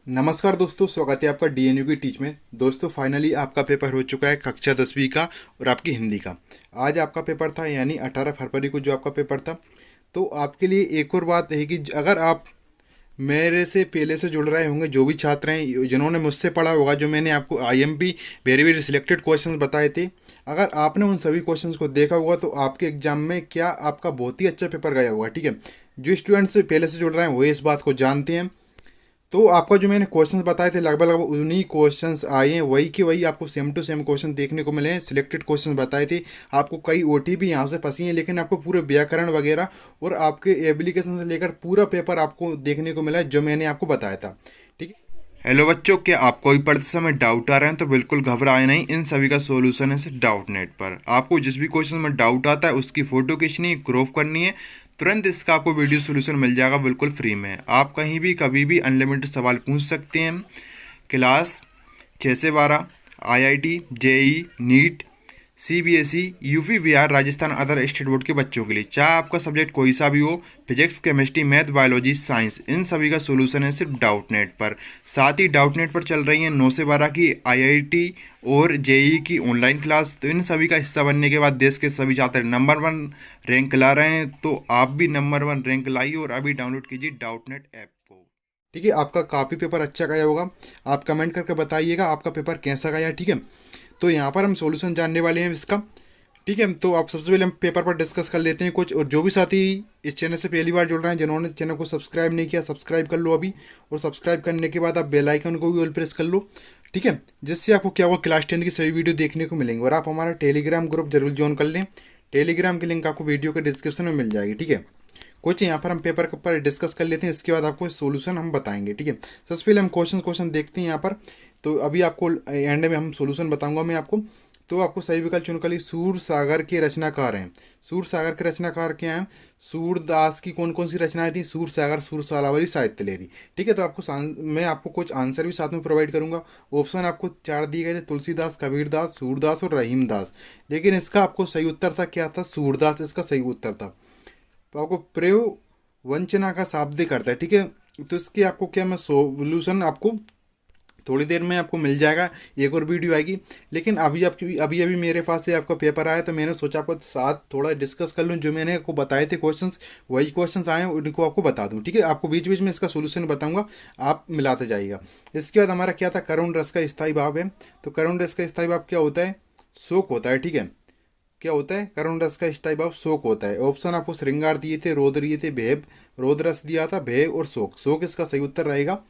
नमस्कार दोस्तों, स्वागत है आपका डीएनयू की टीच में। दोस्तों फाइनली आपका पेपर हो चुका है कक्षा 10वीं का और आपकी हिंदी का। आज आपका पेपर था, यानी 18 फरवरी को जो आपका पेपर था। तो आपके लिए एक और बात है कि अगर आप मेरे से पहले से जुड़ रहे होंगे, जो भी छात्र हैं जिन्होंने मुझसे पढ़ा होगा, जो मैंने आपको IMP very very selected questions बताए थे, अगर आपने उन सभी क्वेश्चंस को देखा होगा तो आपके एग्जाम में क्या आपका बहुत ही अच्छा पेपर गया होगा। ठीक है, जो स्टूडेंट्स पहले से जुड़ रहे हैं वो इस बात को जानते हैं। तो आपका जो मैंने क्वेश्चंस बताए थे लगभग लगभग उन्हीं क्वेश्चंस आए हैं, वही के वही आपको सेम टू सेम क्वेश्चन देखने को मिले हैं। सिलेक्टेड क्वेश्चंस बताए थे आपको, कई ओटी भी यहाँ से फंसी हैं, लेकिन आपको पूरे व्याकरण वगैरह और आपके एप्लीकेशन से लेकर पूरा पेपर आपको देखने को मिला है जो मैंने आपको बताया था। ठीक है। हेलो बच्चों, क्या आपको भी पढ़ते समय डाउट आ रहे हैं? तो बिल्कुल घबराए नहीं, इन सभी का सॉल्यूशन है डाउट नेट पर। आपको जिस भी क्वेश्चन में डाउट आता है उसकी फोटो खींचनी है, क्रॉप करनी है, तुरंत इसका आपको वीडियो सॉल्यूशन मिल जाएगा बिल्कुल फ्री में। आप कहीं भी कभी भी अनलिमिटेड सवाल पूछ सकते हैं। क्लास 6 से 12, IIT, JEE, NEET, CBSE, UP, Bihar, Rajasthan, other state board के बच्चों के लिए, चाहे आपका सब्जेक्ट कोई सा भी हो, physics, chemistry, math, biology, science, इन सभी का सोल्यूशन है सिर्फ डाउट नेट पर। साथ ही डाउट नेट पर चल रही है 9 से 12 की आईआईटी और जेई की ऑनलाइन क्लास। तो इन सभी का हिस्सा बनने के बाद देश के सभी छात्र नंबर 1 रैंक ला रहे हैं। तो आप भी नंबर 1 रैंक लाइए और अभी डाउनलोड कीजिए डाउट नेट ऐप को। ठीक है, आपका काफ़ी पेपर अच्छा गया होगा। आप कमेंट करके बताइएगा आपका पेपर कैसा गया। ठीक है, तो यहाँ पर हम सॉल्यूशन जानने वाले हैं इसका। ठीक है, तो आप सबसे पहले हम पेपर पर डिस्कस कर लेते हैं कुछ। और जो भी साथी इस चैनल से पहली बार जुड़ रहे हैं, जिन्होंने चैनल को सब्सक्राइब नहीं किया, सब्सक्राइब कर लो अभी। और सब्सक्राइब करने के बाद आप बेल आइकन को भी ऑल प्रेस कर लो। ठीक है, जिससे आपको क्या होगा, क्लास 10 की सभी वीडियो देखने को मिलेंगे। और आप हमारा टेलीग्राम ग्रुप जरूर ज्वाइन कर लें। टेलीग्राम की लिंक आपको वीडियो के डिस्क्रिप्शन में मिल जाएगी। ठीक है, कुछ यहाँ पर हम पेपर के ऊपर डिस्कस कर लेते हैं, इसके बाद आपको सॉल्यूशन हम बताएंगे। ठीक है, सबसे पहले हम क्वेश्चन देखते हैं यहाँ पर। तो अभी आपको एंड में हम सॉल्यूशन बताऊंगा मैं आपको। तो आपको सही विकल्प चुनकर लिए सूर सागर के रचनाकार हैं। सूर सागर के रचनाकार क्या हैं? सूरदास की कौन कौन सी रचनाएं थी? सूर सागर, सूर सालावरी, साहित्य लहरी। ठीक है, तो आपको मैं आपको कुछ आंसर भी साथ में प्रोवाइड करूंगा। ऑप्शन आपको 4 दिए गए थे, तुलसीदास, कबीरदास, सूरदास और रहीमदास। लेकिन इसका आपको सही उत्तर था क्या था? सूरदास इसका सही उत्तर था। तो आपको प्रयोग वंचना का शाब्दिक अर्थ है। ठीक है, तो इसके आपको क्या, मैं सोल्यूशन आपको थोड़ी देर में आपको मिल जाएगा, एक और वीडियो आएगी। लेकिन अभी आपकी अभी अभी मेरे पास से आपका पेपर आया, तो मैंने सोचा आपको साथ थोड़ा डिस्कस कर लूँ। जो मैंने आपको बताए थे क्वेश्चंस, वही क्वेश्चंस आए हैं, उनको आपको बता दूँ। ठीक है, आपको बीच बीच में इसका सोल्यूशन बताऊंगा, आप मिलाते जाइएगा। इसके बाद हमारा क्या था? करुण रस का स्थायी भाव है। तो करुण रस का स्थायी भाव क्या होता है? शोक होता है। ठीक है, क्या होता है? करुण रस का स्थायी भाव शोक होता है। ऑप्शन आपको श्रृंगार दिए थे, रोद दिए थे, भय, रोद रस दिया था, भय और शोक। शोक इसका सही उत्तर रहेगा।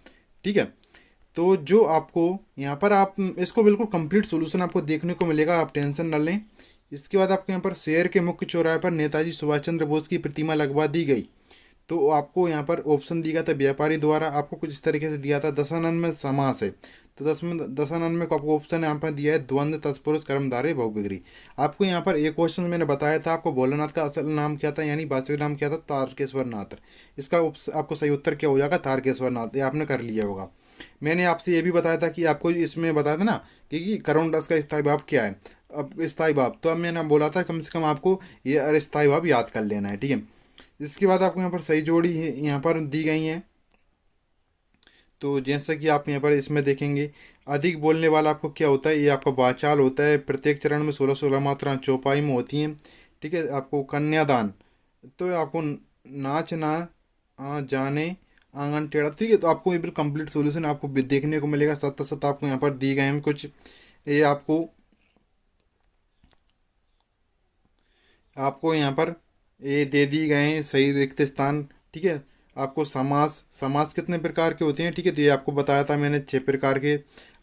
ठीक है, तो जो आपको यहाँ पर आप इसको बिल्कुल कंप्लीट सॉल्यूशन आपको देखने को मिलेगा, आप टेंशन न लें। इसके बाद आपको यहाँ पर शहर के मुख्य चौराहे पर नेताजी सुभाष चंद्र बोस की प्रतिमा लगवा दी गई। तो आपको यहाँ पर ऑप्शन दिया गया था व्यापारी द्वारा, आपको कुछ इस तरीके से दिया था। दशानन में समास है, तो दशानन में आपको ऑप्शन यहाँ पर दिया है द्वंद्व, तत्पुरुष, कर्मधारय, बहुविग्री। आपको यहाँ पर एक क्वेश्चन मैंने बताया था आपको, भोलानाथ का असल नाम क्या था, यानी वास्तविक नाम क्या था? तारकेश्वर नाथ। इसका आपको सही उत्तर क्या हो जाएगा? तारकेश्वर नाथ। ये आपने कर लिया होगा। मैंने आपसे ये भी बताया था कि आपको इसमें बताया था ना कि करुण रस का स्थायी भाव क्या है। अब स्थायी भाव तो अब मैंने बोला था कम से कम आपको ये स्थायी भाव याद कर लेना है। ठीक है, इसके बाद आपको यहाँ पर सही जोड़ी है यहाँ पर दी गई हैं। तो जैसा कि आप यहाँ पर इसमें देखेंगे, अधिक बोलने वाला आपको क्या होता है? ये आपका वाचाल होता है। प्रत्येक चरण में 16-16 मात्राएं चौपाई में होती हैं। ठीक है, आपको कन्यादान, तो आपको नाच ना जाने आंगन टेढ़ा। ठीक है, तो आपको ये बिल्कुल कंप्लीट सॉल्यूशन आपको देखने को मिलेगा। सत्तर सत्तर आपको यहाँ पर दिए गए हैं कुछ। ये आपको यहाँ पर ये दे दिए गए हैं सही रिक्त स्थान। ठीक है, आपको समास, समास कितने प्रकार के होते हैं? ठीक है, तो ये आपको बताया था मैंने 6 प्रकार के।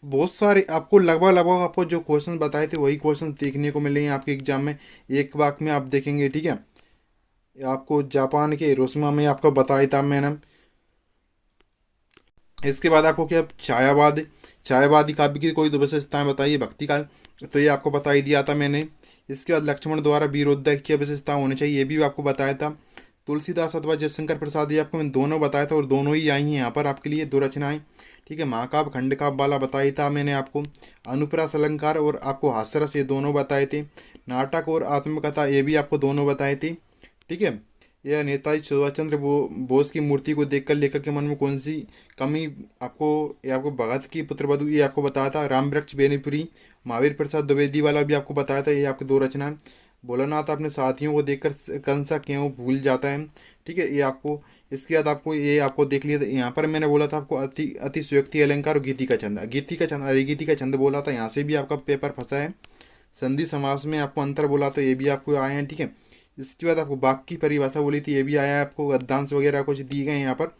बहुत सारे आपको लगभग लगभग आपको जो क्वेश्चन बताए थे वही क्वेश्चन देखने को मिलेंगे आपके एग्जाम में, एक वाक में आप देखेंगे। ठीक है, आपको जापान के हिरोशिमा में आपको बताया था मैंने। इसके बाद आपको क्या, छायावाद, छायावादी काव्य की कोई दो विशेषताएं बताइए। भक्ति का, तो ये आपको बता ही दिया था मैंने। इसके बाद लक्ष्मण द्वारा वीरोद्धार की विशेषता होनी चाहिए, ये भी आपको बताया था। तुलसीदास अथवा जयशंकर प्रसाद, ये आपको मैंने दोनों बताया था और दोनों ही आई हैं यहाँ पर आपके लिए 2 रचनाएं। ठीक है, महाकाव्य, खंडकाव्य वाला बताया था मैंने आपको। अनुप्रास अलंकार और आपको हास्यरस, ये दोनों बताए थे। नाटक और आत्मकथा, ये भी आपको दोनों बताए थे। ठीक है, या नेताजी सुभाष चंद्र बोस की मूर्ति को देखकर लेखक के मन में कौन सी कमी आपको, ये आपको भगत की पुत्रवधू ये आपको बताया था, राम वृक्ष बेनीपुरी, महावीर प्रसाद द्विवेदी वाला भी आपको बताया था, ये आपकी दो रचना है। भोलानाथ अपने साथियों को देखकर कंसा क्यों भूल जाता है, ठीक है, ये आपको। इसके बाद आपको ये आपको देख लिया था, यहाँ पर मैंने बोला था आपको अति अतिशयोक्ति अलंकार और गीति का छंद, गीति का छंद, अरे गीति का छंद बोला था, यहाँ से भी आपका पेपर फंसा है। संधि समास में आपको अंतर बोला तो ये भी आपको आए हैं, ठीक है। इसके बाद आपको वाक्य की परिभाषा बोली थी, ये भी आया है आपको। गद्यांश वगैरह कुछ दिए गए हैं यहाँ पर,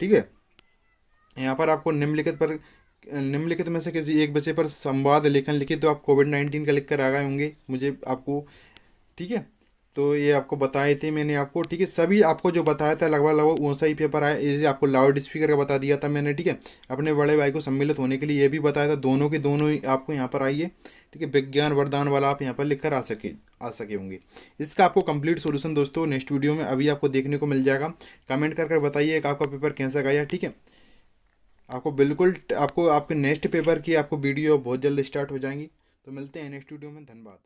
ठीक है। यहाँ पर आपको निम्नलिखित में से किसी एक विषय पर संवाद लेखन लिखे तो आप कोविड-19 का लिख कर आ गए होंगे मुझे आपको, ठीक है। तो ये आपको बताए थे मैंने आपको, ठीक है। सभी आपको जो बताया था लगभग लगभग वैसा ही पेपर आया। ये आपको लाउड स्पीकर का बता दिया था मैंने, ठीक है। अपने बड़े भाई को सम्मिलित होने के लिए ये भी बताया था, दोनों के दोनों ही आपको यहाँ पर आइए, ठीक है। विज्ञान वरदान वाला आप यहाँ पर लिख कर आ सके होंगे। इसका आपको कंप्लीट सॉल्यूशन दोस्तों नेक्स्ट वीडियो में अभी आपको देखने को मिल जाएगा। कमेंट कर बताइए कि आपका पेपर कैसा गया, ठीक है। आपको बिल्कुल आपको आपके नेक्स्ट पेपर की आपको वीडियो बहुत जल्द स्टार्ट हो जाएंगी। तो मिलते हैं नेक्स्ट वीडियो में, धन्यवाद।